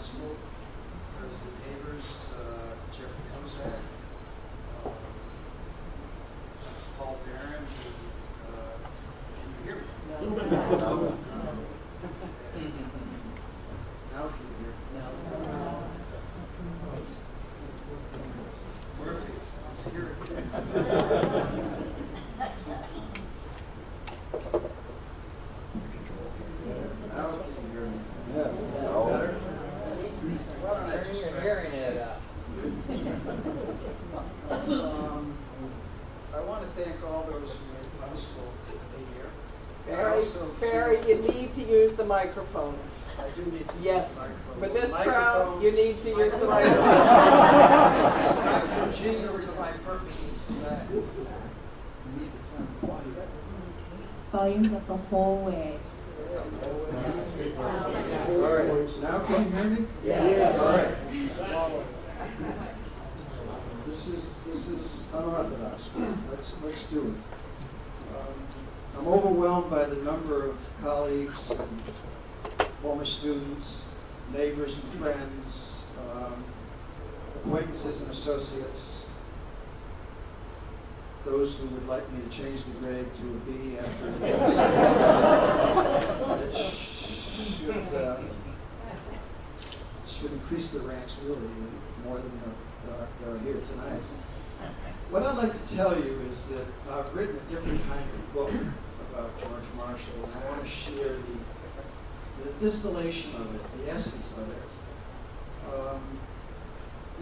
School, President Havers, Jeffrey Kozak, Paul Barron, who, can you hear me? No. Now can you hear me? Murphy, he's here again. Now can you hear me? Yes. Better? Why don't I just You're try? hearing it. I want to thank all those who made it possible to be here. I Barry, also Barry, feel- you need to use the microphone. I do need to use Yes, the microphone. for this Microphone- crowd, you need to use the It's microphone. not congenial to my purposes tonight. You need to turn quiet. Volume of the whole way. All right, now can you hear me? Yeah. All right. This is unorthodox. Let's do it. I'm overwhelmed by the number of colleagues and former students, neighbors and friends, acquaintances and associates, those who would like me to change the grade to a B after this. It should increase the ranks really more than there are here tonight. What I'd like to tell you is that I've written a different kind of book about George Marshall, and I want to share the distillation of it, the essence of it.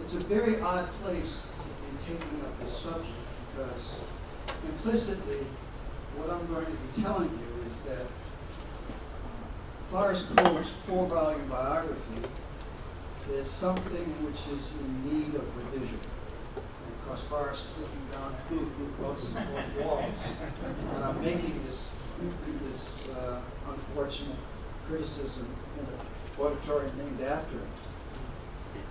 It's a very odd place to be taking up this subject because implicitly what I'm going to be telling you is that Forrest Poe's 4-volume biography is something which is in need of revision. And of course, Forrest is looking down at both walls, and I'm making this unfortunate criticism in an auditorium named after him.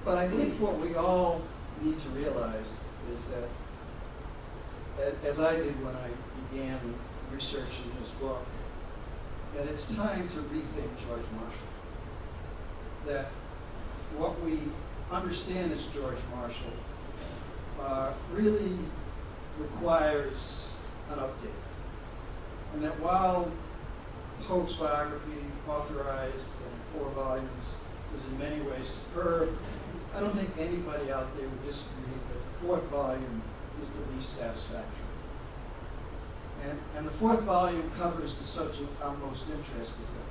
But I think what we all need to realize is that, as I did when I began researching this book, that it's time to rethink George Marshall. That what we understand as George Marshall really requires an update. And that while Pope's biography, authorized in 4 volumes, is in many ways superb, I don't think anybody out there would disagree that the 4th volume is the least satisfactory. And the 4th volume covers the subject I'm most interested in.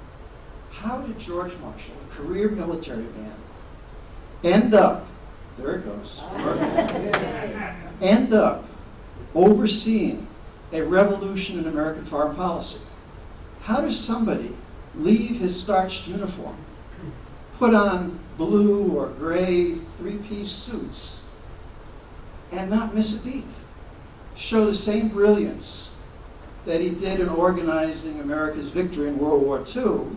How did George Marshall, a career military man, end up overseeing a revolution in American foreign policy? How does somebody leave his starched uniform, put on blue or gray 3-piece suits, and not miss a beat? Show the same brilliance that he did in organizing America's victory in World War II,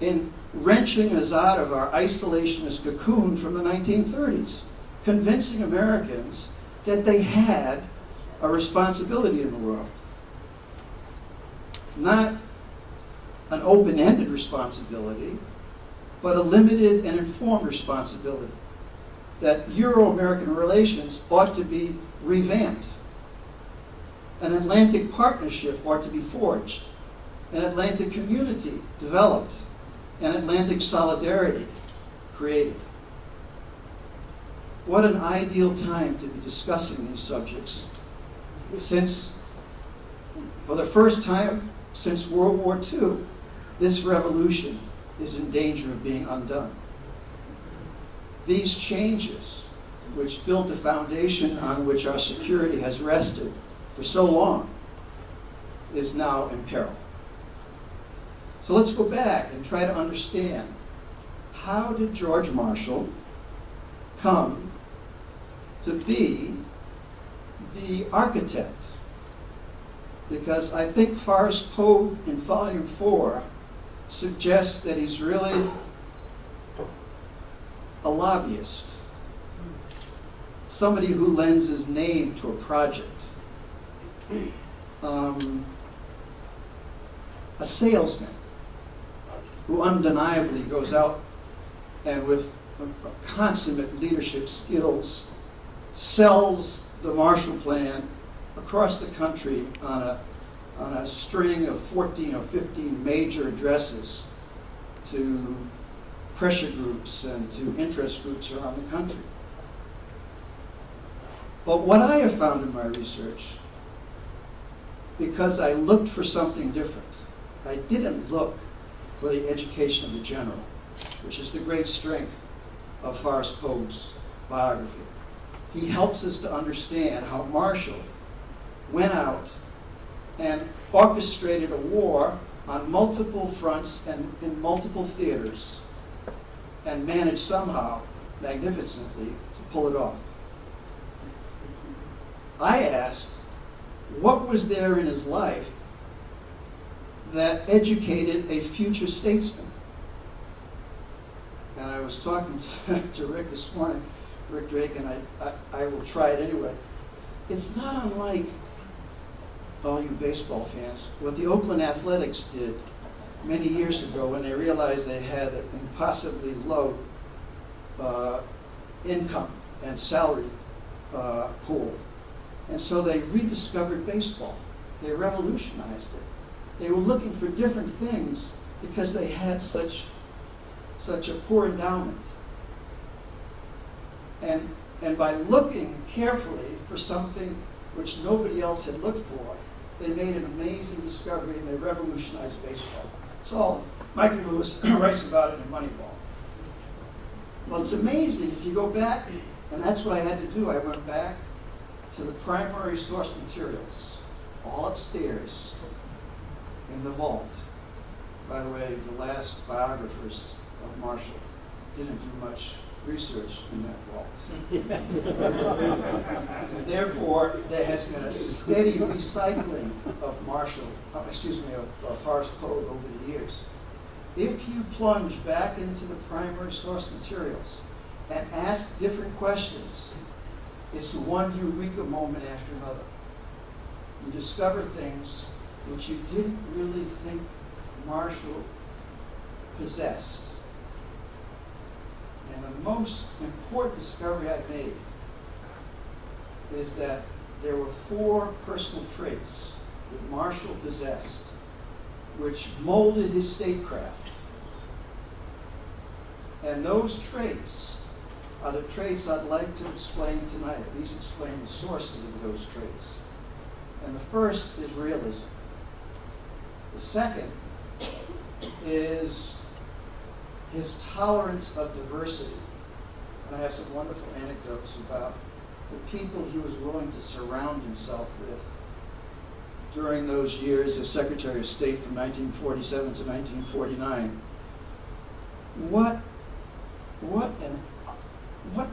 in wrenching us out of our isolationist cocoon from the 1930s, convincing Americans that they had a responsibility in the world. Not an open-ended responsibility, but a limited and informed responsibility. That Euro-American relations ought to be revamped. An Atlantic partnership ought to be forged. An Atlantic community developed. An Atlantic solidarity created. What an ideal time to be discussing these subjects, since for the first time since World War II, this revolution is in danger of being undone. These changes, which built the foundation on which our security has rested for so long, is now in peril. So let's go back and try to understand, how did George Marshall come to be the architect? Because I think Forrest Poe in Volume 4 suggests that he's really a lobbyist, somebody who lends his name to a project, a salesman who undeniably goes out and with consummate leadership skills, sells the Marshall Plan across the country on a string of 14 or 15 major addresses to pressure groups and to interest groups around the country. But what I have found in my research, because I looked for something different, I didn't look for the education of the general, which is the great strength of Forrest Pogue's biography. He helps us to understand how Marshall went out and orchestrated a war on multiple fronts and in multiple theaters and managed somehow, magnificently, to pull it off. I asked, what was there in his life that educated a future statesman? And I was talking to Rick this morning, Rick Drake, and I will try it anyway. It's not unlike, all you baseball fans, what the Oakland Athletics did many years ago when they realized they had an impossibly low income and salary pool. And so they rediscovered baseball. They revolutionized it. They were looking for different things because they had such a poor endowment. And by looking carefully for something which nobody else had looked for, they made an amazing discovery and they revolutionized baseball. It's all, Mikey Lewis writes about it in Moneyball. Well, it's amazing if you go back, and that's what I had to do. I went back to the primary source materials, all upstairs in the vault. By the way, the last biographers of Marshall didn't do much research in that vault. And therefore, there has been a steady recycling of of Forrest Pogue over the years. If you plunge back into the primary source materials and ask different questions, it's one eureka moment after another. You discover things which you didn't really think Marshall possessed. And the most important discovery I made is that there were 4 personal traits that Marshall possessed which molded his statecraft. And those traits are the traits I'd like to explain tonight, at least explain the sources of those traits. And the first is realism. The second is his tolerance of diversity. And I have some wonderful anecdotes about the people he was willing to surround himself with during those years as Secretary of State from 1947 to 1949. What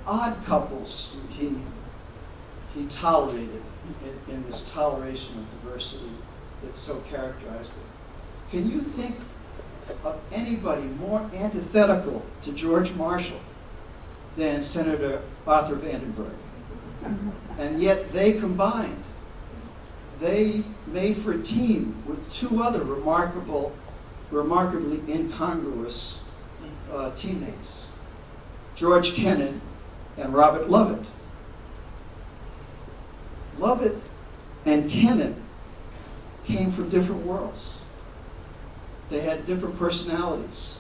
odd couples he tolerated in this toleration of diversity that so characterized him. Can you think of anybody more antithetical to George Marshall than Senator Arthur Vandenberg? And yet they combined. They made for a team with 2 other remarkably incongruous teammates, George Kennan and Robert Lovett. Lovett and Kennan came from different worlds. They had different personalities.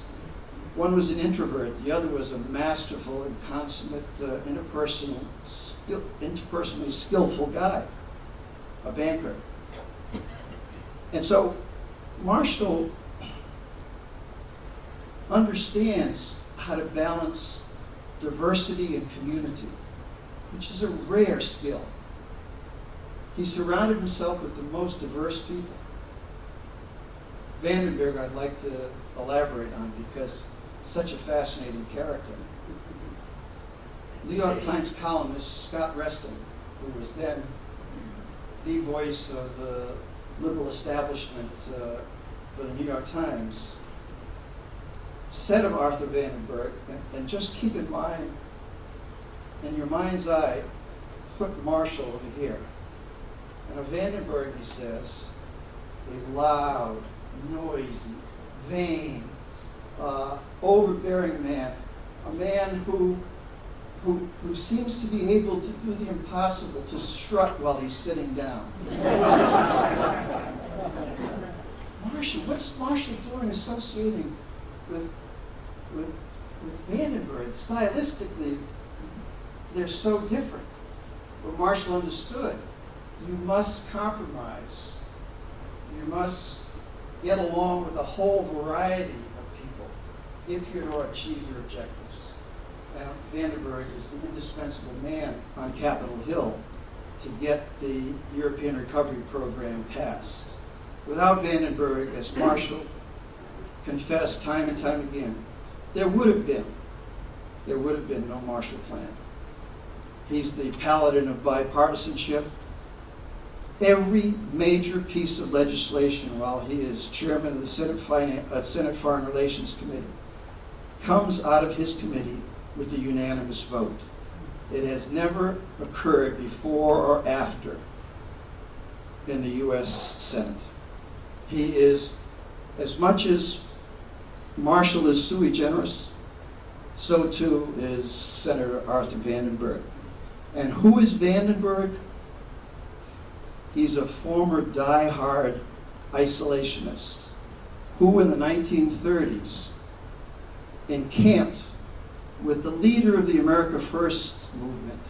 One was an introvert, the other was a masterful and consummate interpersonally skillful guy, a banker. And so Marshall understands how to balance diversity and community, which is a rare skill. He surrounded himself with the most diverse people. Vandenberg I'd like to elaborate on because such a fascinating character. New York Times columnist Scott Reston, who was then the voice of the liberal establishment for the New York Times, said of Arthur Vandenberg, and just keep in mind, in your mind's eye, put Marshall over here. And of Vandenberg, he says, a loud, noisy, vain, overbearing man a man who seems to be able to do the impossible, to strut while he's sitting down. Marshall, what's Marshall doing associating with Vandenberg? Stylistically, they're so different. But Marshall understood, you must compromise. You must get along with a whole variety of people if you're to achieve your objectives. And Vandenberg is the indispensable man on Capitol Hill to get the European Recovery Program passed. Without Vandenberg, as Marshall confessed time and time again, there would have been no Marshall Plan. He's the paladin of bipartisanship. Every major piece of legislation, while he is chairman of the Senate Foreign Relations Committee, comes out of his committee with a unanimous vote. It has never occurred before or after in the U.S. Senate. He is, as much as Marshall is sui generis, so too is Senator Arthur Vandenberg. And who is Vandenberg? He's a former die-hard isolationist who in the 1930s encamped with the leader of the America First movement,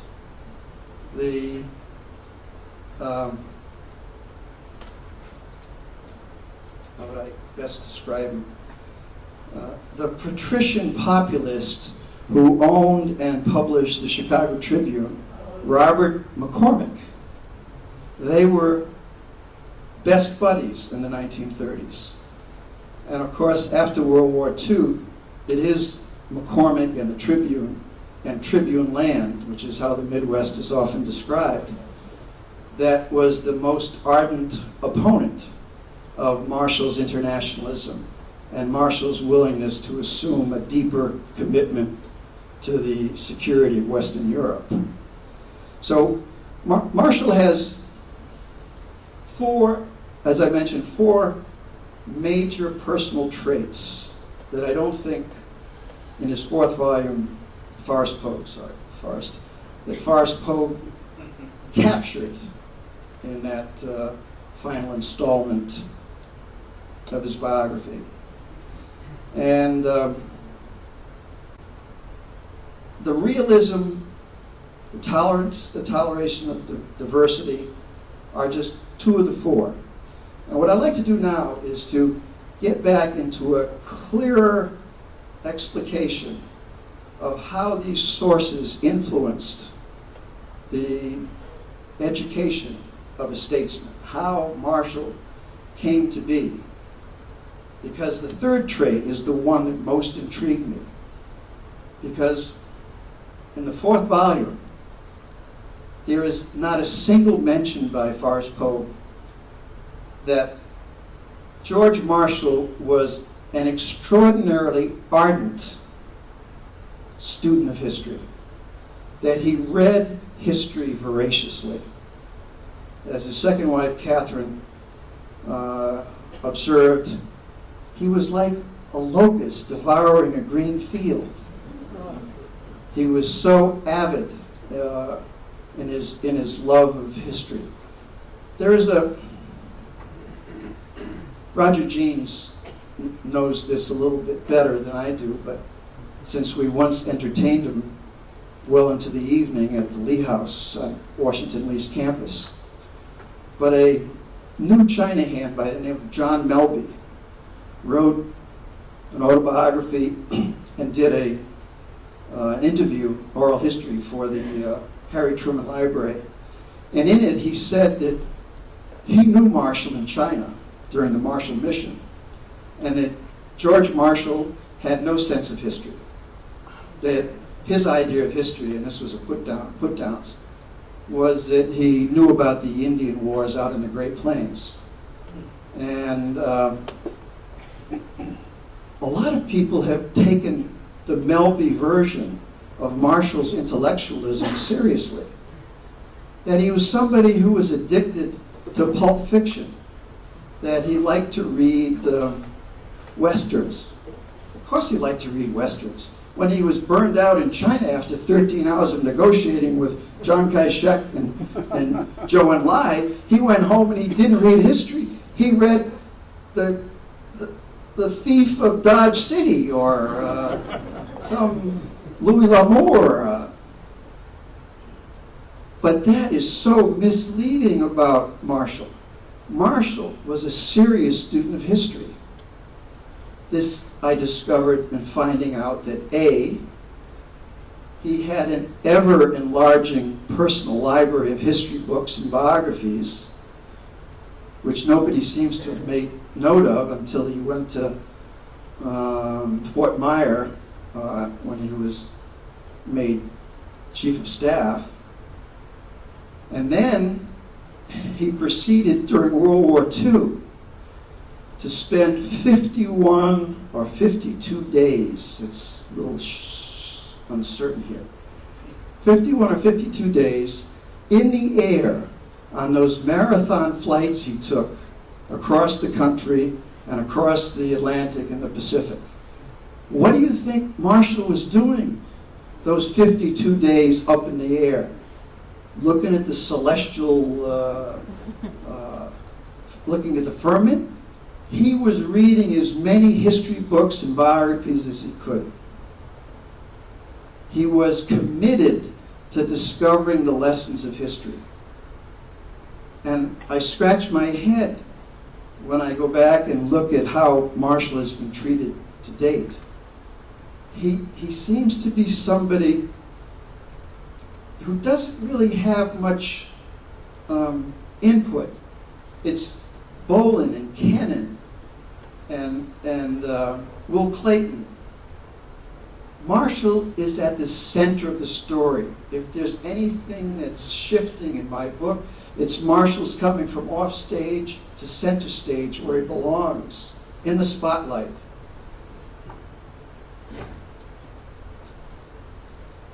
how would I best describe him? The patrician populist who owned and published the Chicago Tribune, Robert McCormick. They were best buddies in the 1930s. And of course, after World War II, it is McCormick and the Tribune and Tribune Land, which is how the Midwest is often described, that was the most ardent opponent of Marshall's internationalism and Marshall's willingness to assume a deeper commitment to the security of Western Europe. So Marshall has as I mentioned, four major personal traits that I don't think in his fourth volume, Forrest Poe captured in that final installment of his biography. And the realism, the tolerance, the toleration of diversity are just two of the four. And what I'd like to do now is to get back into a clearer explication of how these sources influenced the education of a statesman, how Marshall came to be. Because the third trait is the one that most intrigued me. Because in the fourth volume, there is not a single mention by Forrest Poe that George Marshall was an extraordinarily ardent student of history, that he read history voraciously. As his second wife, Catherine, observed, he was like a locust devouring a green field. He was so avid in his love of history. There is Roger Jeans knows this a little bit better than I do, but since we once entertained him well into the evening at the Lee House on Washington Lee's campus, but a new China hand by the name of John Melby wrote an autobiography and did an interview, oral history, for the Harry Truman Library. And in it, he said that he knew Marshall in China during the Marshall Mission, and that George Marshall had no sense of history. That his idea of history, and this was a put-downs, was that he knew about the Indian Wars out in the Great Plains. And a lot of people have taken the Melby version of Marshall's intellectualism seriously. That he was somebody who was addicted to pulp fiction, that he liked to read Westerns. Of course he liked to read Westerns. when he was burned out in China after 13 hours of negotiating with Chiang Kai-shek and Zhou Enlai, he went home and he didn't read history. He read the Thief of Dodge City or some Louis L'Amour. But that is so misleading about Marshall. Marshall was a serious student of history. This I discovered in finding out that A, he had an ever-enlarging personal library of history books and biographies, which nobody seems to have made note of until he went to Fort Myer when he was made chief of staff. And then he proceeded during World War II to spend 51 or 52 days, it's a little uncertain here, 51 or 52 days in the air on those marathon flights he took across the country and across the Atlantic and the Pacific. What do you think Marshall was doing those 52 days up in the air? Looking at the celestial, looking at the firmament? He was reading as many history books and biographies as he could. He was committed to discovering the lessons of history. And I scratch my head when I go back and look at how Marshall has been treated to date. He seems to be somebody who doesn't really have much input. It's Bolin and Kennan and Will Clayton. Marshall is at the center of the story. If there's anything that's shifting in my book, it's Marshall's coming from off stage to center stage where he belongs, in the spotlight.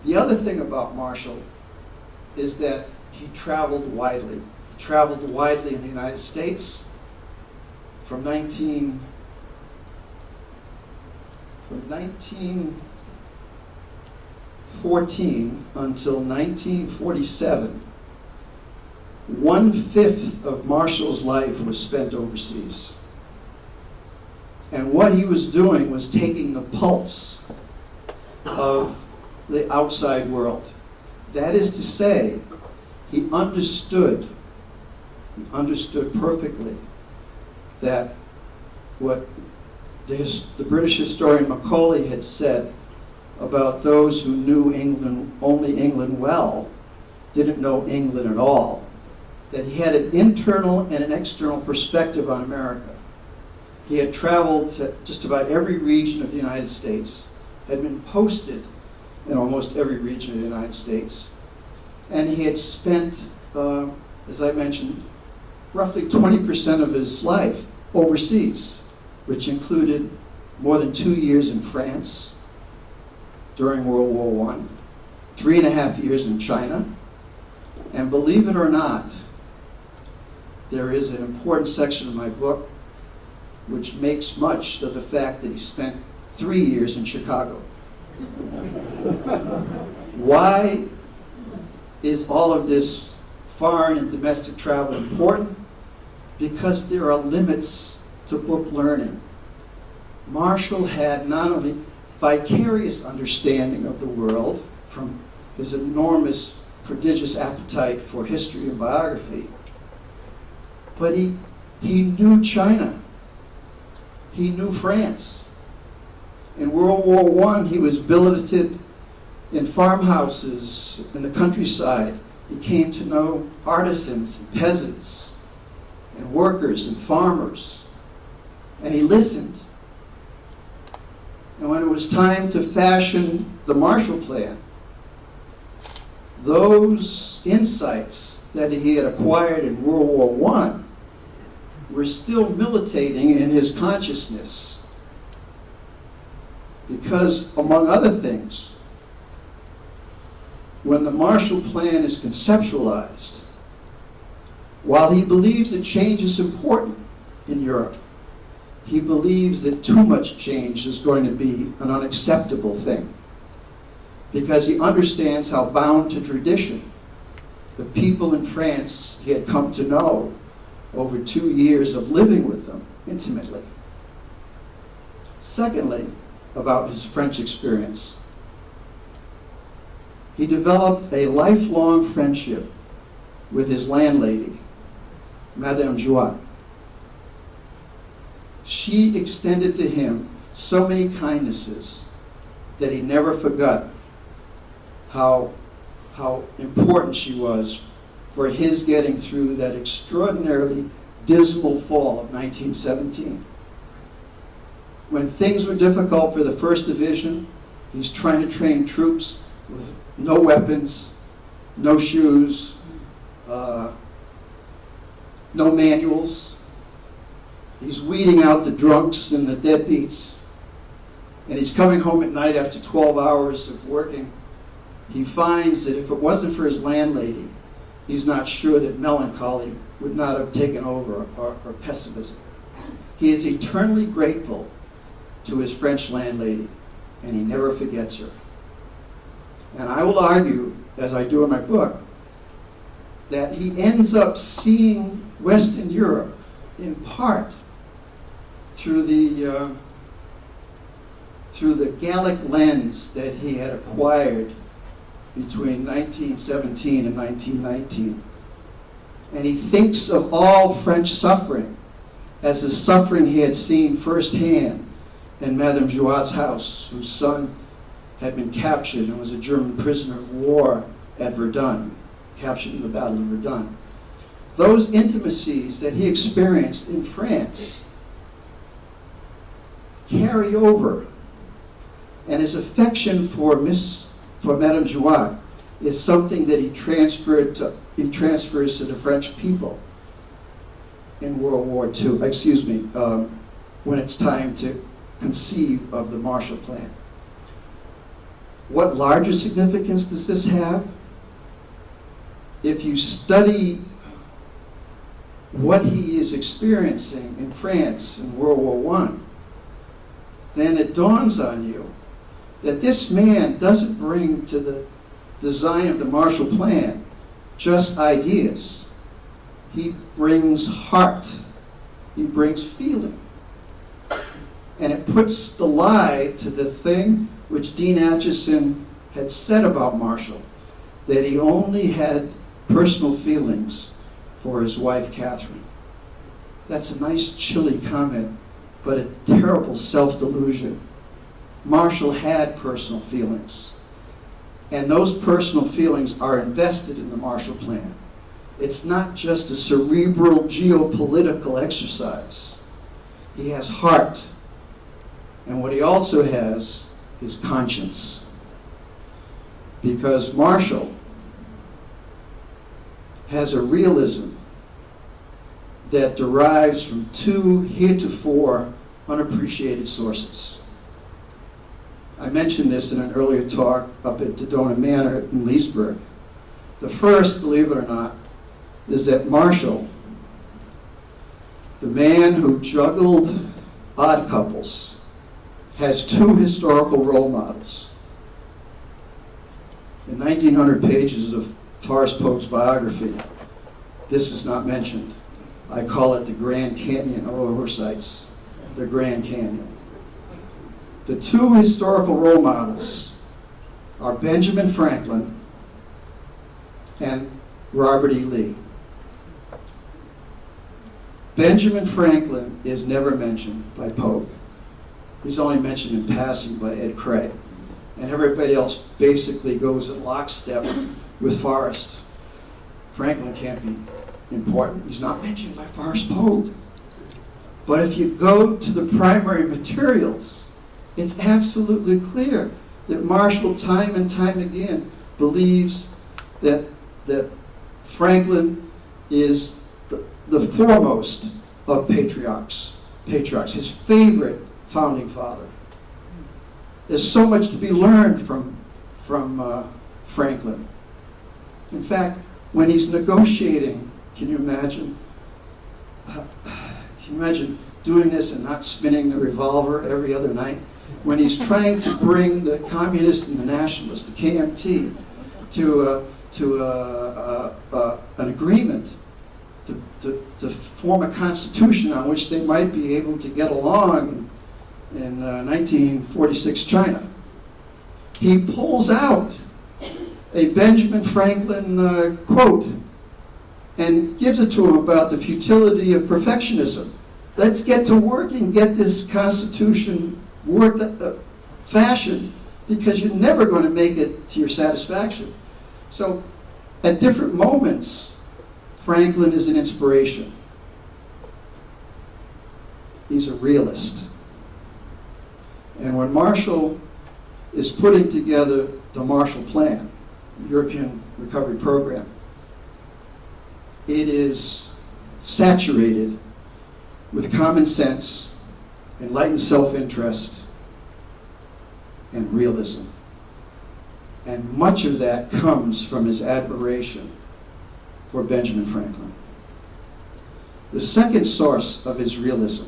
The other thing about Marshall is that he traveled widely. He traveled widely in the United States from 1914 until 1947. 1/5 of Marshall's life was spent overseas. And what he was doing was taking the pulse of the outside world. That is to say, he understood perfectly that what the British historian Macaulay had said about those who knew England, only England well, didn't know England at all. That he had an internal and an external perspective on America. He had traveled to just about every region of the United States, had been posted in almost every region of the United States, and he had spent, as I mentioned, roughly 20% of his life overseas, which included more than 2 years in France during World War I, 3.5 years in China, and believe it or not, there is an important section of my book which makes much of the fact that he spent 3 years in Chicago. Why is all of this foreign and domestic travel important? Because there are limits to book learning. Marshall had not only vicarious understanding of the world from his enormous, prodigious appetite for history and biography, but he knew China. He knew France. In World War I, he was billeted in farmhouses in the countryside. He came to know artisans and peasants and workers and farmers. And he listened. And when it was time to fashion the Marshall Plan, those insights that he had acquired in World War I were still militating in his consciousness. Because, among other things, when the Marshall Plan is conceptualized, while he believes that change is important in Europe, he believes that too much change is going to be an unacceptable thing. because he understands how bound to tradition the people in France he had come to know over 2 years of living with them intimately. Secondly, about his French experience, he developed a lifelong friendship with his landlady, Madame Jouat. She extended to him so many kindnesses that he never forgot how important she was for his getting through that extraordinarily dismal fall of 1917. When things were difficult for the 1st Division, he's trying to train troops with no weapons, no shoes, no manuals. He's weeding out the drunks and the deadbeats. And he's coming home at night after 12 hours of working. He finds that if it wasn't for his landlady, he's not sure that melancholy would not have taken over, or pessimism. He is eternally grateful to his French landlady, and he never forgets her. And I will argue, as I do in my book, that he ends up seeing Western Europe in part through the Gallic lens that he had acquired between 1917 and 1919. And he thinks of all French suffering as the suffering he had seen firsthand in Madame Jouat's house, whose son had been captured and was a German prisoner of war at Verdun, captured in the Battle of Verdun. Those intimacies that he experienced in France carry over, and his affection for Madame Jouat is something that he transfers to the French people in World War II, when it's time to conceive of the Marshall Plan. What larger significance does this have? If you study what he is experiencing in France in World War I, then it dawns on you that this man doesn't bring to the design of the Marshall Plan just ideas. He brings heart. He brings feeling. And it puts the lie to the thing which Dean Acheson had said about Marshall, that he only had personal feelings for his wife, Catherine. That's a nice, chilly comment, but a terrible self-delusion. Marshall had personal feelings, and those personal feelings are invested in the Marshall Plan. It's not just a cerebral geopolitical exercise. He has heart, and what he also has is conscience. Because Marshall has a realism that derives from two heretofore unappreciated sources. I mentioned this in an earlier talk up at Dodona Manor in Leesburg. The first, believe it or not, is that Marshall, the man who juggled Odd Couples, has two historical role models. In 1,900 pages of Forrest Pope's biography, this is not mentioned. I call it the Grand Canyon of oversights, the Grand Canyon. The two historical role models are Benjamin Franklin and Robert E. Lee. Benjamin Franklin is never mentioned by Pope. He's only mentioned in passing by Ed Craig. And everybody else basically goes in lockstep with Forrest. Franklin can't be important. He's not mentioned by Forrest Pope. But if you go to the primary materials, it's absolutely clear that Marshall, time and time again, believes that Franklin is the foremost of patriarchs, his favorite founding father. There's so much to be learned from Franklin. In fact, when he's negotiating, can you imagine doing this and not spinning the revolver every other night? when he's trying to bring the communists and the nationalists, the KMT, to an agreement to form a constitution on which they might be able to get along in 1946 China. He pulls out a Benjamin Franklin quote and gives it to him about the futility of perfectionism. Let's get to work and get this constitution fashioned, because you're never going to make it to your satisfaction. So at different moments, Franklin is an inspiration. He's a realist. And when Marshall is putting together the Marshall Plan, the European Recovery Program, it is saturated with common sense, enlightened self-interest, and realism. And much of that comes from his admiration for Benjamin Franklin. The second source of his realism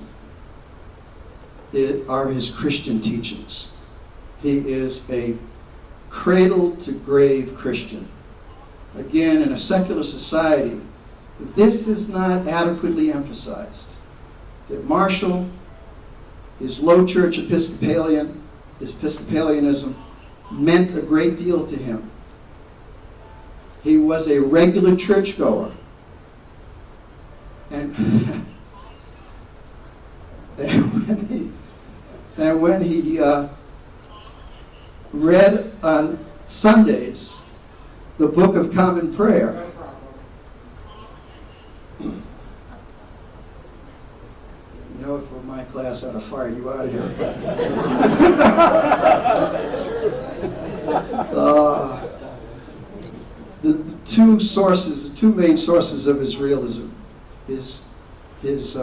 are his Christian teachings. He is a cradle-to-grave Christian. Again, in a secular society, this is not adequately emphasized. That Marshall, his low church Episcopalianism, meant a great deal to him. He was a regular churchgoer. And when he read on Sundays the Book of Common Prayer, you know, if it were my class, I'd have fired you out of here. The two main sources of his realism is his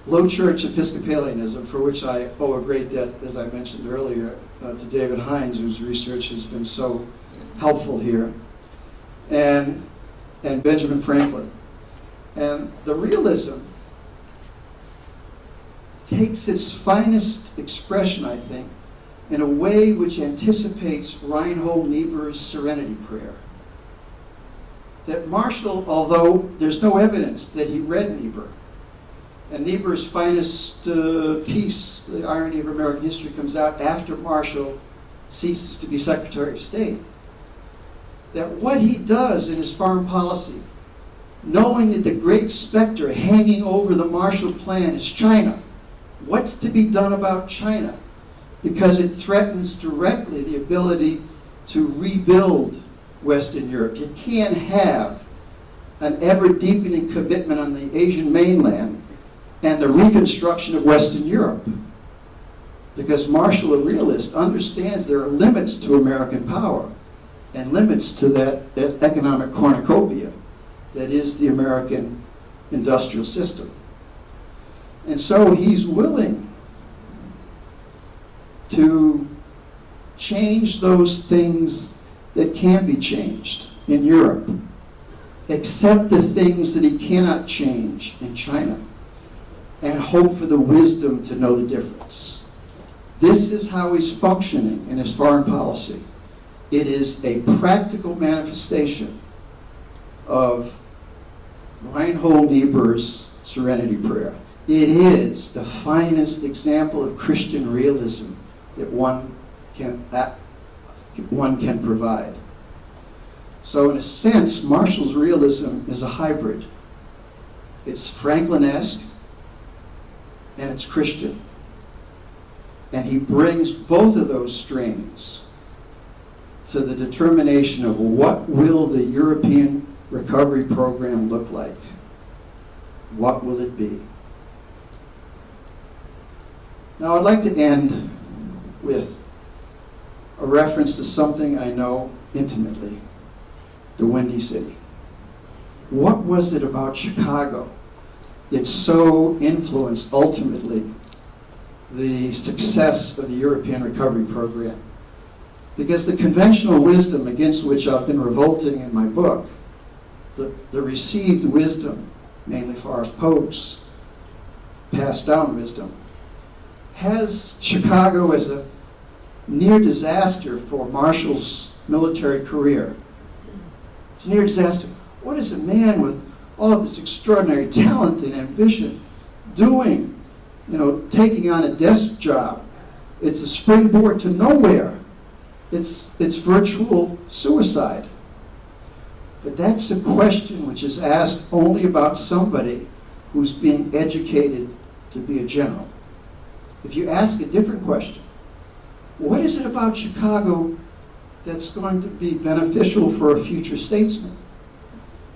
low church Episcopalianism, for which I owe a great debt, as I mentioned earlier, to David Hines, whose research has been so helpful here, and Benjamin Franklin. And the realism takes its finest expression, I think, in a way which anticipates Reinhold Niebuhr's Serenity Prayer. That Marshall, although there's no evidence that he read Niebuhr, and Niebuhr's finest piece, The Irony of American History, comes out after Marshall ceases to be Secretary of State, that what he does in his foreign policy, knowing that the great specter hanging over the Marshall Plan is China, what's to be done about China? Because it threatens directly the ability to rebuild Western Europe. You can't have an ever-deepening commitment on the Asian mainland and the reconstruction of Western Europe. Because Marshall, a realist, understands there are limits to American power and limits to that economic cornucopia that is the American industrial system. And so he's willing to change those things that can be changed in Europe, accept the things that he cannot change in China, and hope for the wisdom to know the difference. This is how he's functioning in his foreign policy. It is a practical manifestation of Reinhold Niebuhr's Serenity Prayer. It is the finest example of Christian realism that one can provide. So in a sense, Marshall's realism is a hybrid. It's Franklin-esque and it's Christian. And he brings both of those strains to the determination of what will the European recovery program look like? What will it be? Now I'd like to end with a reference to something I know intimately, the Windy City. What was it about Chicago that so influenced ultimately the success of the European recovery program? Because the conventional wisdom against which I've been revolting in my book, the received wisdom, mainly Forrest Pope's passed down wisdom, has Chicago as a near disaster for Marshall's military career. It's a near disaster. What is a man with all of this extraordinary talent and ambition doing? Taking on a desk job. It's a springboard to nowhere. It's virtual suicide. But that's a question which is asked only about somebody who's being educated to be a general. If you ask a different question, what is it about Chicago that's going to be beneficial for a future statesman?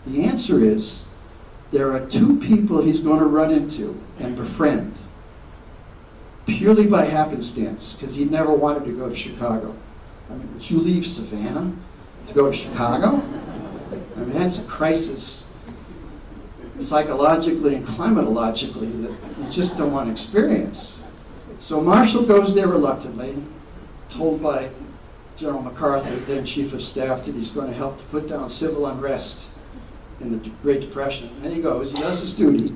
The answer is, there are two people he's going to run into and befriend, purely by happenstance, because he never wanted to go to Chicago. I mean, would you leave Savannah to go to Chicago? I mean, that's a crisis, psychologically and climatologically, that you just don't want to experience. So Marshall goes there reluctantly, told by General MacArthur, then Chief of Staff, that he's going to help to put down civil unrest in the Great Depression. And he goes, he does his duty,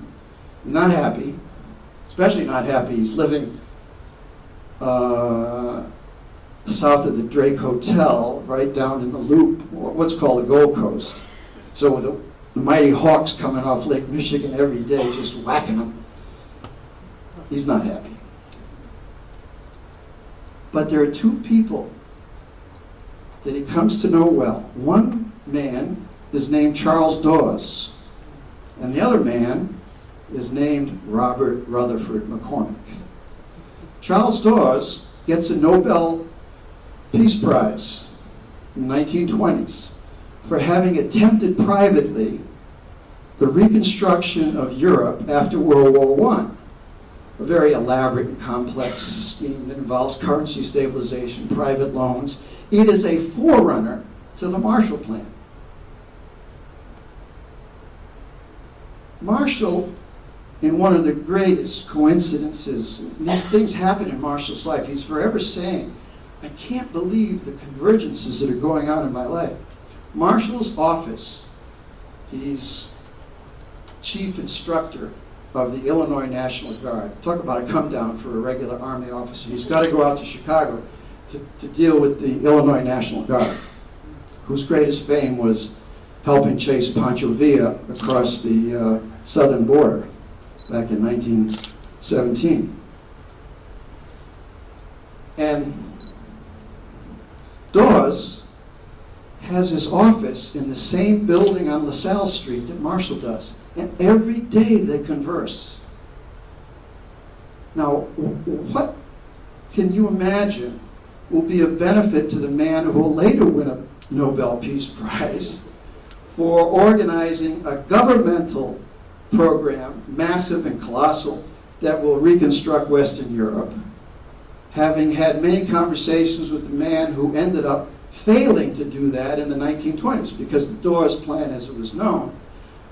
he's not happy, especially not happy. He's living south of the Drake Hotel, right down in the Loop, what's called the Gold Coast. So with the mighty hawks coming off Lake Michigan every day, just whacking them, he's not happy. But there are two people that he comes to know well. One man is named Charles Dawes, and the other man is named Robert Rutherford McCormick. Charles Dawes gets a Nobel Peace Prize in the 1920s for having attempted privately the reconstruction of Europe after World War I. A very elaborate and complex scheme that involves currency stabilization, private loans. It is a forerunner to the Marshall Plan. Marshall, in one of the greatest coincidences, these things happen in Marshall's life. He's forever saying, I can't believe the convergences that are going on in my life. Marshall's office, he's chief instructor of the Illinois National Guard. Talk about a come down for a regular Army officer. He's got to go out to Chicago to deal with the Illinois National Guard, whose greatest fame was helping chase Pancho Villa across the southern border back in 1917. And Dawes has his office in the same building on LaSalle Street that Marshall does. And every day they converse. Now, what can you imagine will be a benefit to the man who will later win a Nobel Peace Prize for organizing a governmental program, massive and colossal, that will reconstruct Western Europe, having had many conversations with the man who ended up failing to do that in the 1920s, because the Dawes Plan, as it was known,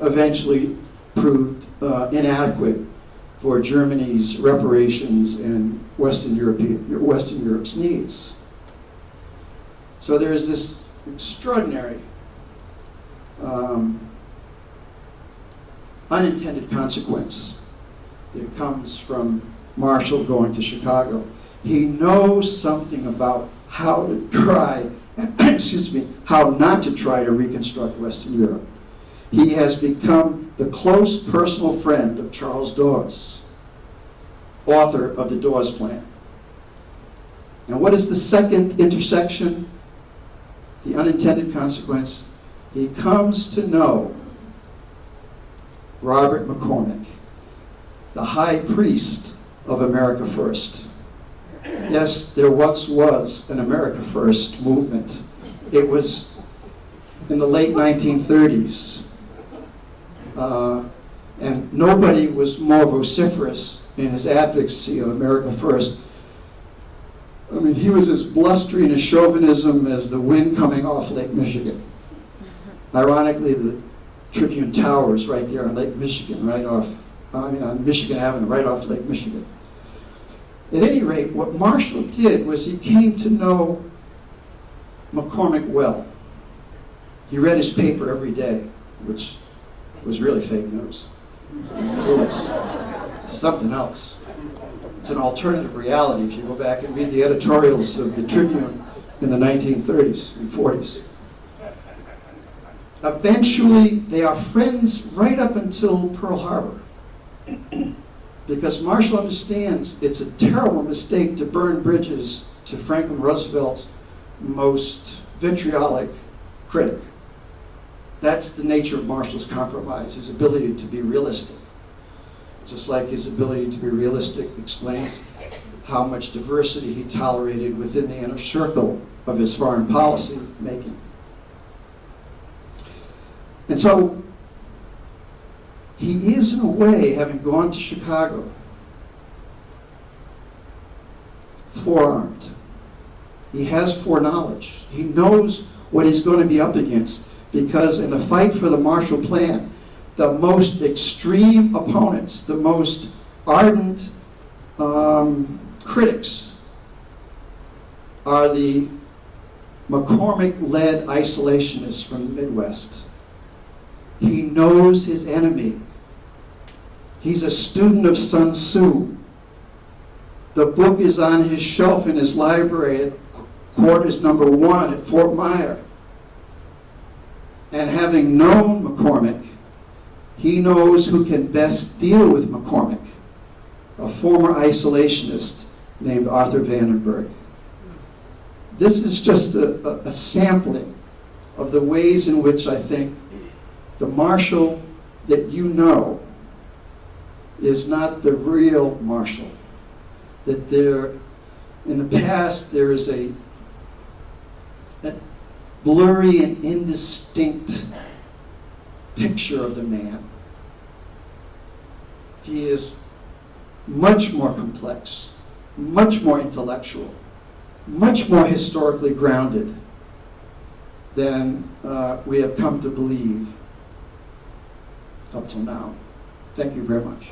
eventually proved inadequate for Germany's reparations and Western Europe's needs. So there is this extraordinary unintended consequence that comes from Marshall going to Chicago. He knows something about how to try, how not to try to reconstruct Western Europe. He has become the close personal friend of Charles Dawes, author of the Dawes Plan. And what is the second intersection? The unintended consequence? He comes to know Robert McCormick, the high priest of America First. Yes, there once was an America First movement. It was in the late 1930s. And nobody was more vociferous in his advocacy of America First. I mean, he was as blustering a chauvinism as the wind coming off Lake Michigan. Ironically, the Tribune Tower is right there on Lake Michigan, on Michigan Avenue, right off Lake Michigan. At any rate, what Marshall did was he came to know McCormick well. He read his paper every day, which was really fake news. It was something else. It's an alternative reality if you go back and read the editorials of the Tribune in the 1930s and 40s. Eventually, they are friends right up until Pearl Harbor. Because Marshall understands it's a terrible mistake to burn bridges to Franklin Roosevelt's most vitriolic critic. That's the nature of Marshall's compromise, his ability to be realistic. Just like his ability to be realistic explains how much diversity he tolerated within the inner circle of his foreign policy making. And so, he is, in a way, having gone to Chicago, forearmed. He has foreknowledge. He knows what he's going to be up against, because in the fight for the Marshall Plan, the most extreme opponents, the most ardent critics, are the McCormick-led isolationists from the Midwest. He knows his enemy. He's a student of Sun Tzu. The book is on his shelf in his library at quarters number 1 at Fort Myer. And having known McCormick, he knows who can best deal with McCormick, a former isolationist named Arthur Vandenberg. This is just a sampling of the ways in which I think the Marshall that you know is not the real Marshall. That there, in the past, there is a blurry and indistinct picture of the man. He is much more complex, much more intellectual, much more historically grounded than we have come to believe up till now. Thank you very much.